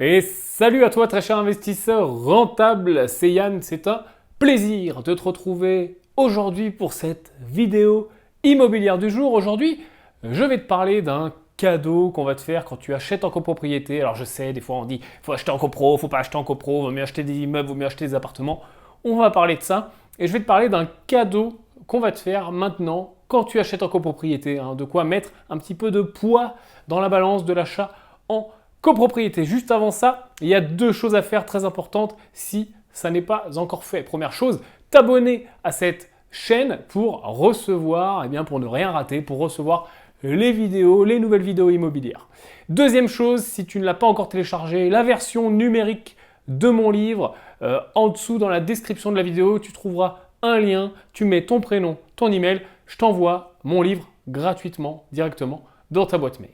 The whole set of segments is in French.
Et salut à toi très cher investisseur rentable, c'est Yann, c'est un plaisir de te retrouver aujourd'hui pour cette vidéo immobilière du jour. Aujourd'hui, je vais te parler d'un cadeau qu'on va te faire quand tu achètes en copropriété. Alors je sais, des fois on dit faut acheter en copro, faut pas acheter en copro, vaut mieux acheter des immeubles, vaut mieux acheter des appartements. On va parler de ça et je vais te parler d'un cadeau qu'on va te faire maintenant quand tu achètes en copropriété, de quoi mettre un petit peu de poids dans la balance de l'achat en copropriété. Juste avant ça, il y a deux choses à faire très importantes si ça n'est pas encore fait. Première chose, t'abonner à cette chaîne pour recevoir, pour ne rien rater, pour recevoir les vidéos, les nouvelles vidéos immobilières. Deuxième chose, si tu ne l'as pas encore téléchargé, la version numérique de mon livre, en dessous dans la description de la vidéo, tu trouveras un lien, tu mets ton prénom, ton email, je t'envoie mon livre gratuitement, directement dans ta boîte mail.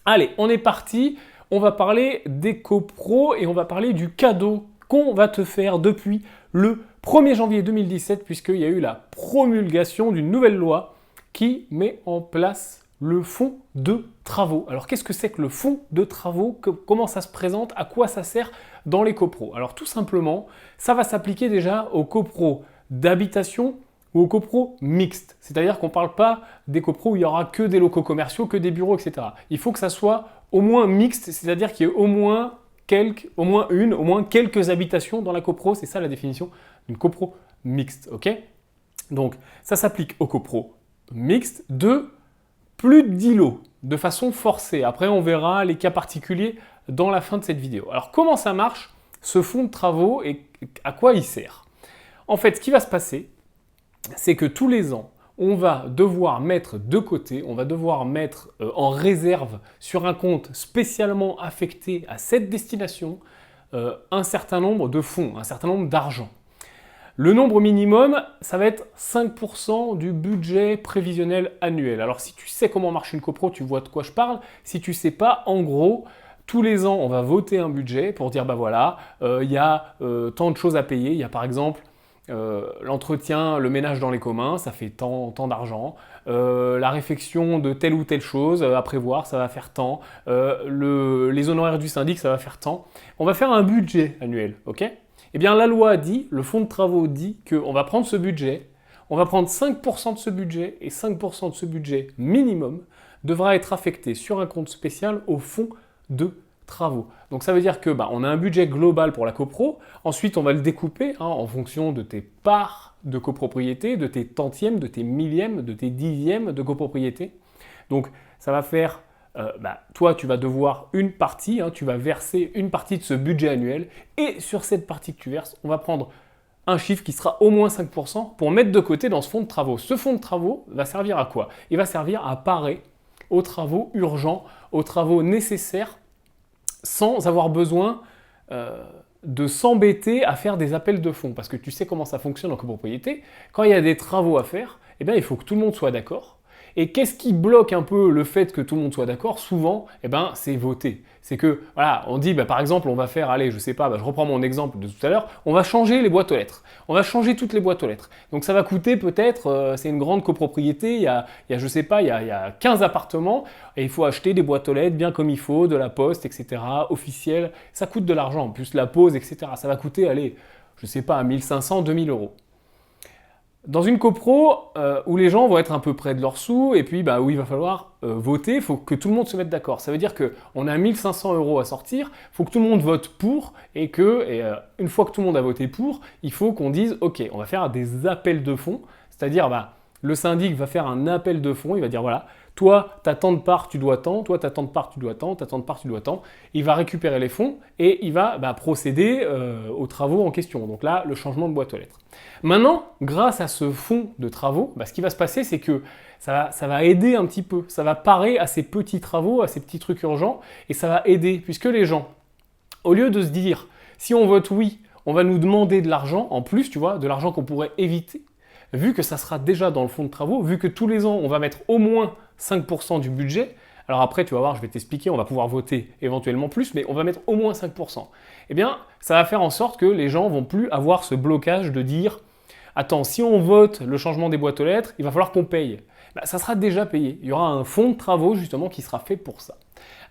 Allez, on est parti. On va parler des copros et on va parler du cadeau qu'on va te faire depuis le 1er janvier 2017 puisqu'il y a eu la promulgation d'une nouvelle loi qui met en place le fonds de travaux. Alors qu'est-ce que c'est que le fonds de travaux? Comment ça se présente? À quoi ça sert dans les copros? Alors tout simplement, ça va s'appliquer déjà aux copros d'habitation ou aux copros mixtes. C'est-à-dire qu'on ne parle pas des copros où il n'y aura que des locaux commerciaux, que des bureaux, etc. Il faut que ça soit au moins mixte, c'est-à-dire qu'il y ait au moins quelques habitations dans la copro. C'est ça la définition d'une copro mixte. Ok? Donc ça s'applique aux copros mixtes de plus de 10 lots, de façon forcée. Après, on verra les cas particuliers dans la fin de cette vidéo. Alors comment ça marche, ce fonds de travaux, et à quoi il sert? En fait, ce qui va se passer, c'est que tous les ans, on va devoir mettre de côté, on va devoir mettre en réserve sur un compte spécialement affecté à cette destination un certain nombre de fonds, un certain nombre d'argent. Le nombre minimum, ça va être 5% du budget prévisionnel annuel. Alors si tu sais comment marche une copro, tu vois de quoi je parle. Si tu ne sais pas, en gros, tous les ans, on va voter un budget pour dire, il y a tant de choses à payer. Il y a par exemple l'entretien, le ménage dans les communs, ça fait tant d'argent. La réfection de telle ou telle chose à prévoir, ça va faire tant. Les honoraires du syndic, ça va faire tant. On va faire un budget annuel, ok? Eh bien, la loi dit, le fonds de travaux dit qu'on va prendre ce budget, on va prendre 5% de ce budget et 5% de ce budget minimum devra être affecté sur un compte spécial au fonds de travaux. Donc ça veut dire que on a un budget global pour la copro, ensuite on va le découper en fonction de tes parts de copropriété, de tes tantièmes, de tes millièmes, de tes dixièmes de copropriété. Donc ça va faire, toi tu vas devoir une partie, tu vas verser une partie de ce budget annuel et sur cette partie que tu verses, on va prendre un chiffre qui sera au moins 5% pour mettre de côté dans ce fonds de travaux. Ce fonds de travaux va servir à quoi? Il va servir à parer aux travaux urgents, aux travaux nécessaires sans avoir besoin de s'embêter à faire des appels de fonds. Parce que tu sais comment ça fonctionne en copropriété. Quand il y a des travaux à faire, il faut que tout le monde soit d'accord. Et qu'est-ce qui bloque un peu le fait que tout le monde soit d'accord? Souvent, c'est voter. C'est que, on dit, par exemple, on va faire, allez, je sais pas, je reprends mon exemple de tout à l'heure, on va changer les boîtes aux lettres. On va changer toutes les boîtes aux lettres. Donc ça va coûter peut-être, c'est une grande copropriété, il y a 15 appartements, et il faut acheter des boîtes aux lettres bien comme il faut, de la poste, etc., officielles. Ça coûte de l'argent, en plus la pose, etc. Ça va coûter, allez, je sais pas, 1500, 2000 euros. Dans une copro où les gens vont être un peu près de leurs sous et puis où il va falloir voter, il faut que tout le monde se mette d'accord. Ça veut dire qu'on a 1500 euros à sortir, il faut que tout le monde vote pour et une fois que tout le monde a voté pour, il faut qu'on dise ok, on va faire des appels de fonds, c'est-à-dire le syndic va faire un appel de fonds, il va dire voilà, toi, t'as tant de parts, tu dois tant, toi, t'as tant de parts, tu dois tant, t'as tant de parts, tu dois tant. Il va récupérer les fonds et il va procéder aux travaux en question. Donc là, le changement de boîte aux lettres. Maintenant, grâce à ce fonds de travaux, ce qui va se passer, c'est que ça va aider un petit peu. Ça va parer à ces petits travaux, à ces petits trucs urgents, et ça va aider, puisque les gens, au lieu de se dire, si on vote oui, on va nous demander de l'argent, en plus, tu vois, de l'argent qu'on pourrait éviter, vu que ça sera déjà dans le fonds de travaux, vu que tous les ans, on va mettre au moins 5% du budget, alors après, tu vas voir, je vais t'expliquer, on va pouvoir voter éventuellement plus, mais on va mettre au moins 5%. Ça va faire en sorte que les gens vont plus avoir ce blocage de dire « Attends, si on vote le changement des boîtes aux lettres, il va falloir qu'on paye. » Ça sera déjà payé. Il y aura un fonds de travaux justement qui sera fait pour ça.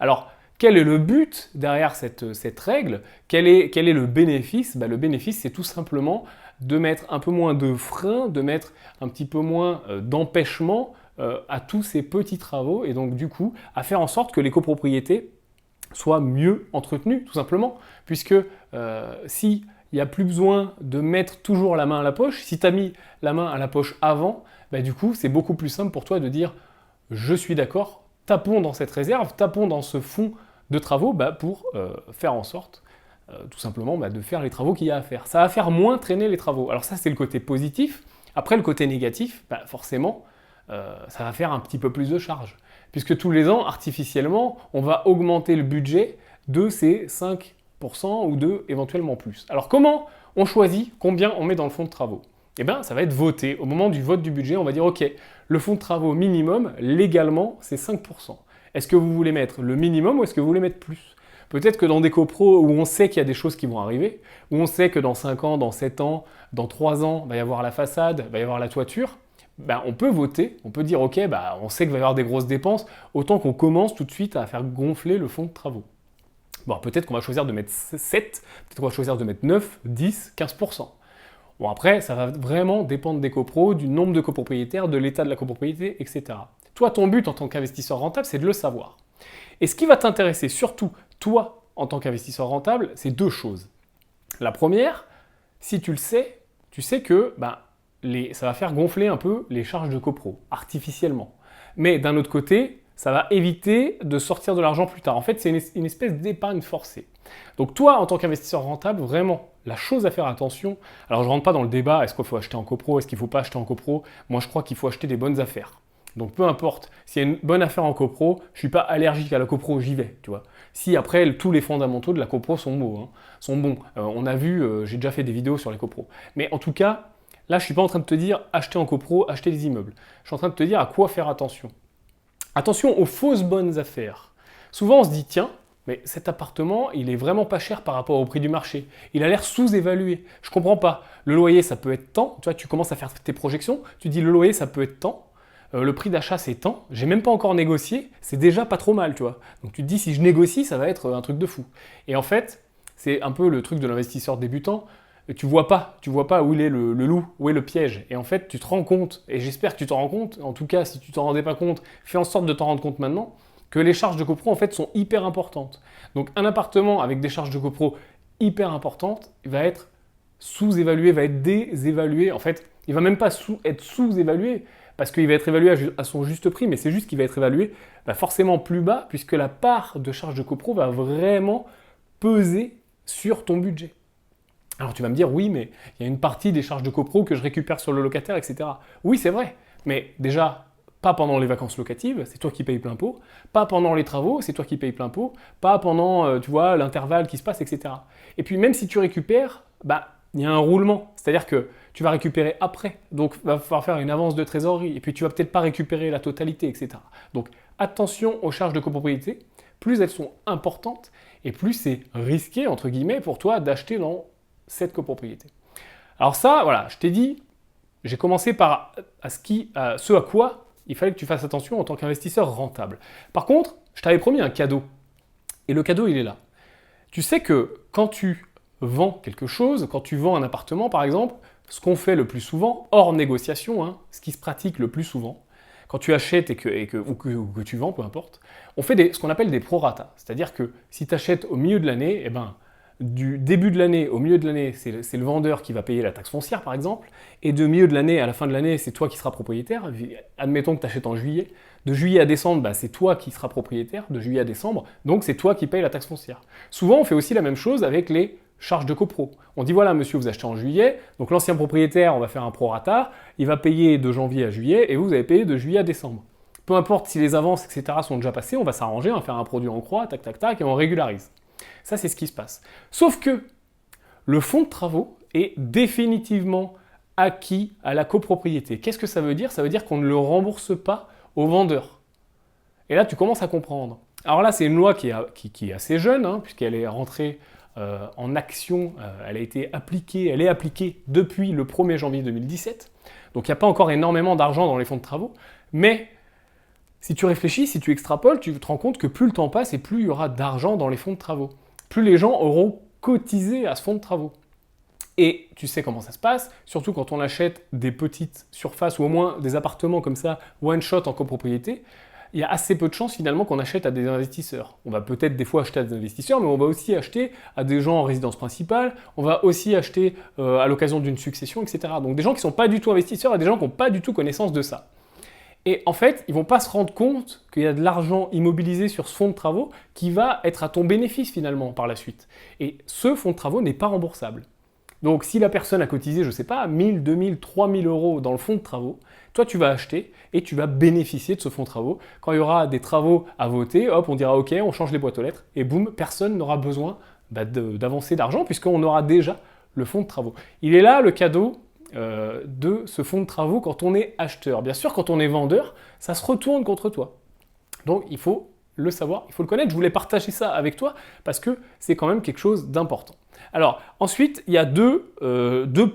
Alors, Quel est le but derrière cette règle? Quel est le bénéfice? Le bénéfice, c'est tout simplement de mettre un peu moins de frein, de mettre un petit peu moins d'empêchement à tous ces petits travaux et donc du coup à faire en sorte que les copropriétés soient mieux entretenues tout simplement puisque si il n'y a plus besoin de mettre toujours la main à la poche, si tu as mis la main à la poche avant, du coup c'est beaucoup plus simple pour toi de dire je suis d'accord, tapons dans cette réserve, tapons dans ce fonds de travaux pour faire en sorte tout simplement de faire les travaux qu'il y a à faire. Ça va faire moins traîner les travaux. Alors ça, c'est le côté positif. Après, le côté négatif, forcément, ça va faire un petit peu plus de charge. Puisque tous les ans, artificiellement, on va augmenter le budget de ces 5% ou de éventuellement plus. Alors comment on choisit combien on met dans le fonds de travaux? Eh bien, ça va être voté. Au moment du vote du budget, on va dire, OK, le fonds de travaux minimum, légalement, c'est 5%. Est-ce que vous voulez mettre le minimum ou est-ce que vous voulez mettre plus? Peut-être que dans des copros où on sait qu'il y a des choses qui vont arriver, où on sait que dans 5 ans, dans 7 ans, dans 3 ans, il va y avoir la façade, il va y avoir la toiture, on peut voter, on peut dire ok, on sait qu'il va y avoir des grosses dépenses, autant qu'on commence tout de suite à faire gonfler le fonds de travaux. Bon, peut-être qu'on va choisir de mettre 7, peut-être qu'on va choisir de mettre 9, 10, 15%. Bon, après, ça va vraiment dépendre des copros, du nombre de copropriétaires, de l'état de la copropriété, etc. Toi, ton but en tant qu'investisseur rentable, c'est de le savoir. Et ce qui va t'intéresser surtout, toi, en tant qu'investisseur rentable, c'est deux choses. La première, si tu le sais, tu sais que ça va faire gonfler un peu les charges de copro, artificiellement. Mais d'un autre côté, ça va éviter de sortir de l'argent plus tard. En fait, c'est une espèce d'épargne forcée. Donc toi, en tant qu'investisseur rentable, vraiment, la chose à faire attention, alors je ne rentre pas dans le débat, est-ce qu'il faut acheter en copro, est-ce qu'il ne faut pas acheter en copro? Moi, je crois qu'il faut acheter des bonnes affaires. Donc peu importe, s'il y a une bonne affaire en copro, je ne suis pas allergique à la copro, j'y vais, tu vois. Si après, tous les fondamentaux de la copro sont bons, on a vu, j'ai déjà fait des vidéos sur les copros. Mais en tout cas, là, je ne suis pas en train de te dire acheter en copro, acheter des immeubles. Je suis en train de te dire à quoi faire attention. Attention aux fausses bonnes affaires. Souvent, on se dit, tiens, mais cet appartement, il est vraiment pas cher par rapport au prix du marché. Il a l'air sous-évalué. Je comprends pas. Le loyer, ça peut être tant. Tu vois, tu commences à faire tes projections. Tu dis, le loyer, ça peut être tant. Le prix d'achat, c'est tant. J'ai même pas encore négocié. C'est déjà pas trop mal, tu vois. Donc tu te dis, si je négocie, ça va être un truc de fou. Et en fait, c'est un peu le truc de l'investisseur débutant. Tu vois pas où il est le loup, où est le piège. Et en fait, tu te rends compte, et j'espère que tu t'en rends compte, en tout cas, si tu t'en rendais pas compte, fais en sorte de t'en rendre compte maintenant, que les charges de copro, en fait, sont hyper importantes. Donc, un appartement avec des charges de copro hyper importantes va être sous-évalué, va être désévalué. En fait, il va même pas être sous-évalué, parce qu'il va être évalué à son juste prix, mais c'est juste qu'il va être évalué forcément plus bas, puisque la part de charges de copro va vraiment peser sur ton budget. Alors tu vas me dire, oui, mais il y a une partie des charges de copro que je récupère sur le locataire, etc. Oui, c'est vrai, mais déjà, pas pendant les vacances locatives, c'est toi qui payes plein pot, pas pendant les travaux, c'est toi qui payes plein pot, pas pendant, l'intervalle qui se passe, etc. Et puis même si tu récupères, il y a un roulement, c'est-à-dire que tu vas récupérer après, donc il va falloir faire une avance de trésorerie, et puis tu vas peut-être pas récupérer la totalité, etc. Donc attention aux charges de copropriété, plus elles sont importantes, et plus c'est risqué, entre guillemets, pour toi d'acheter dans cette copropriété. Alors ça, voilà, je t'ai dit, j'ai commencé par ce à quoi il fallait que tu fasses attention en tant qu'investisseur rentable. Par contre, je t'avais promis un cadeau. Et le cadeau, il est là. Tu sais que quand tu vends quelque chose, quand tu vends un appartement par exemple, ce qu'on fait le plus souvent, hors négociation, ce qui se pratique le plus souvent, quand tu achètes ou que tu vends, peu importe, on fait ce qu'on appelle des prorata. C'est-à-dire que si tu achètes au milieu de l'année, du début de l'année au milieu de l'année, c'est le vendeur qui va payer la taxe foncière par exemple, et de milieu de l'année à la fin de l'année, c'est toi qui seras propriétaire. Admettons que tu achètes en juillet. De juillet à décembre, c'est toi qui seras propriétaire, de juillet à décembre, donc c'est toi qui payes la taxe foncière. Souvent, on fait aussi la même chose avec les charges de copro. On dit voilà monsieur, vous achetez en juillet, donc l'ancien propriétaire, on va faire un prorata, il va payer de janvier à juillet, et vous allez payer de juillet à décembre. Peu importe si les avances, etc. sont déjà passées, on va s'arranger, on va faire un produit en croix, tac, tac, tac, et on régularise. Ça, c'est ce qui se passe. Sauf que le fonds de travaux est définitivement acquis à la copropriété. Qu'est-ce que ça veut dire? Ça veut dire qu'on ne le rembourse pas au vendeur. Et là, tu commences à comprendre. Alors là, c'est une loi qui est assez jeune, puisqu'elle est rentrée en action, elle est appliquée depuis le 1er janvier 2017. Donc il n'y a pas encore énormément d'argent dans les fonds de travaux, mais Si tu réfléchis, si tu extrapoles, tu te rends compte que plus le temps passe et plus il y aura d'argent dans les fonds de travaux. Plus les gens auront cotisé à ce fonds de travaux. Et tu sais comment ça se passe, surtout quand on achète des petites surfaces ou au moins des appartements comme ça, one shot en copropriété, il y a assez peu de chances finalement qu'on achète à des investisseurs. On va peut-être des fois acheter à des investisseurs, mais on va aussi acheter à des gens en résidence principale, on va aussi acheter à l'occasion d'une succession, etc. Donc des gens qui ne sont pas du tout investisseurs et des gens qui n'ont pas du tout connaissance de ça. Et en fait, ils ne vont pas se rendre compte qu'il y a de l'argent immobilisé sur ce fonds de travaux qui va être à ton bénéfice finalement par la suite. Et ce fonds de travaux n'est pas remboursable. Donc si la personne a cotisé, je ne sais pas, 1000, 2000, 3000 euros dans le fonds de travaux, toi tu vas acheter et tu vas bénéficier de ce fonds de travaux. Quand il y aura des travaux à voter, hop, on dira ok, on change les boîtes aux lettres et boum, personne n'aura besoin d'avancer d'argent puisqu'on aura déjà le fonds de travaux. Il est là le cadeau de ce fonds de travaux quand on est acheteur. Bien sûr, quand on est vendeur, ça se retourne contre toi. Donc il faut le savoir, il faut le connaître. Je voulais partager ça avec toi parce que c'est quand même quelque chose d'important. Alors ensuite, il y a deux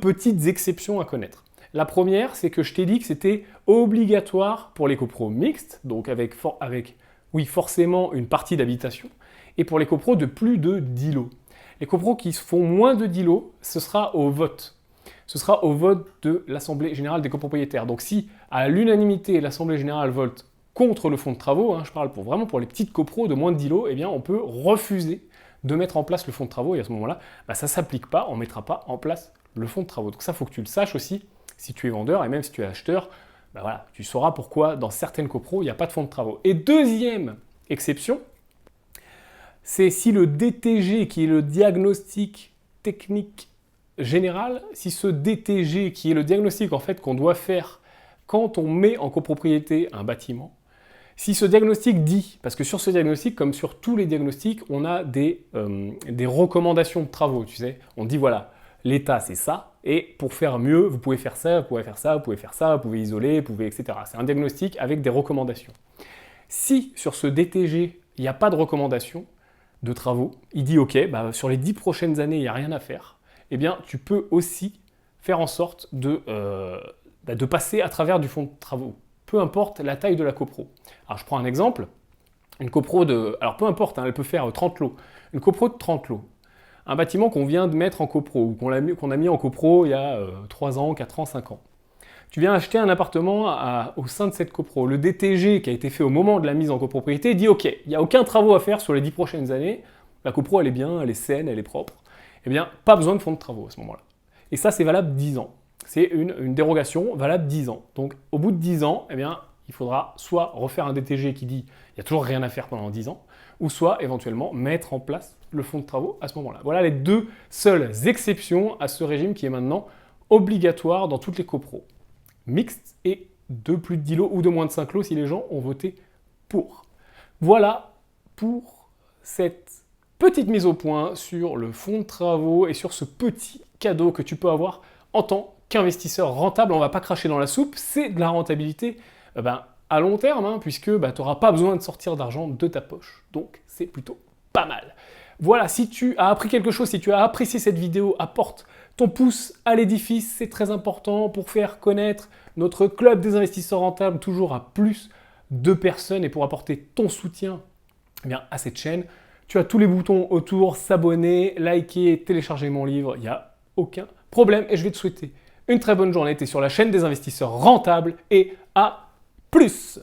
petites exceptions à connaître. La première, c'est que je t'ai dit que c'était obligatoire pour les copros mixtes, donc avec forcément une partie d'habitation, et pour les copros de plus de 10 lots. Les copros qui font moins de 10 lots, ce sera au vote. Ce sera au vote de l'Assemblée Générale des copropriétaires. Donc si à l'unanimité l'Assemblée Générale vote contre le fonds de travaux, je parle vraiment pour les petites copros de moins de 10 lots, eh bien on peut refuser de mettre en place le fonds de travaux et à ce moment-là, ça ne s'applique pas, on ne mettra pas en place le fonds de travaux. Donc ça, il faut que tu le saches aussi si tu es vendeur et même si tu es acheteur, tu sauras pourquoi dans certaines copros, il n'y a pas de fonds de travaux. Et deuxième exception, c'est si le DTG, qui est le diagnostic technique général, si ce DTG, qui est le diagnostic en fait qu'on doit faire quand on met en copropriété un bâtiment, si ce diagnostic dit, parce que sur ce diagnostic, comme sur tous les diagnostics, on a des recommandations de travaux, tu sais. On dit voilà, l'état c'est ça, et pour faire mieux, vous pouvez faire ça, vous pouvez faire ça, vous pouvez faire ça, vous pouvez isoler, vous pouvez, etc. C'est un diagnostic avec des recommandations. Si sur ce DTG, il n'y a pas de recommandations de travaux, il dit ok, sur les 10 prochaines années, il n'y a rien à faire, eh bien tu peux aussi faire en sorte de passer à travers du fonds de travaux. Peu importe la taille de la copro. Alors je prends un exemple, une copro de... Alors peu importe, elle peut faire 30 lots. Une copro de 30 lots. Un bâtiment qu'on vient de mettre en copro, ou qu'on a mis en copro il y a 3 ans, 4 ans, 5 ans. Tu viens acheter un appartement au sein de cette copro. Le DTG qui a été fait au moment de la mise en copropriété dit ok, il n'y a aucun travaux à faire sur les 10 prochaines années, la copro elle est bien, elle est saine, elle est propre. Eh bien, pas besoin de fonds de travaux à ce moment-là. Et ça c'est valable 10 ans. C'est une dérogation valable 10 ans. Donc au bout de 10 ans, eh bien, il faudra soit refaire un DTG qui dit il n'y a toujours rien à faire pendant 10 ans, ou soit éventuellement mettre en place le fonds de travaux à ce moment-là. Voilà les deux seules exceptions à ce régime qui est maintenant obligatoire dans toutes les copros. Mixtes et de plus de 10 lots ou de moins de 5 lots si les gens ont voté pour. Voilà pour cette petite mise au point sur le fonds de travaux et sur ce petit cadeau que tu peux avoir en tant qu'investisseur rentable. On ne va pas cracher dans la soupe, c'est de la rentabilité à long terme, puisque tu n'auras pas besoin de sortir d'argent de ta poche. Donc c'est plutôt pas mal. Voilà, si tu as appris quelque chose, si tu as apprécié cette vidéo, apporte ton pouce à l'édifice, c'est très important pour faire connaître notre club des investisseurs rentables toujours à plus de personnes et pour apporter ton soutien à cette chaîne. Tu as tous les boutons autour, s'abonner, liker, télécharger mon livre, il n'y a aucun problème et je vais te souhaiter une très bonne journée. Tu es sur la chaîne des investisseurs rentables et à plus!